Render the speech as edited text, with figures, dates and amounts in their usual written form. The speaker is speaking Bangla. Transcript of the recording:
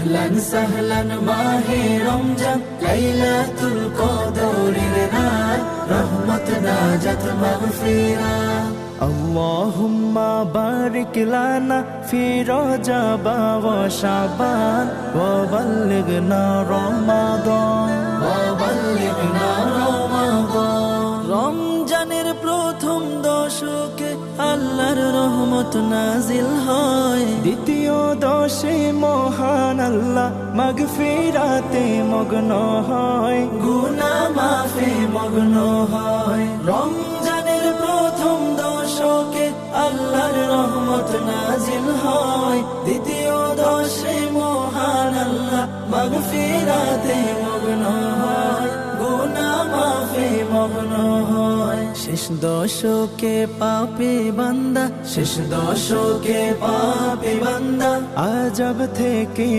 আহলান সাহলান মাহে রমজান, লাইলাতুল কদরের রাত, রহমত নাজাত মাগফিরাত। اللهم بارك لنا في رجب وشعبان وبلغنا رمضان وبلغنا رمضان। রমজানের প্রথম দশকে আল্লাহর রহমত নাজিল হয়, দ্বিতীয় দশে মহান আল্লাহ মাগফিরাতে মগ্ন হয়, গুনাহ মাফে মগ্ন হয়। রমজানের প্রথম দশকে আল্লাহর রহমত নাজিল হয়, দ্বিতীয় দশে মহান আল্লাহ মাগফিরাতে মগ্ন হয়, গুনাহ মাফে মগ্ন হয়। শেষ দশকে পাপী বান্দা, শেষ দশকে পাপী বান্দা আযাব থেকে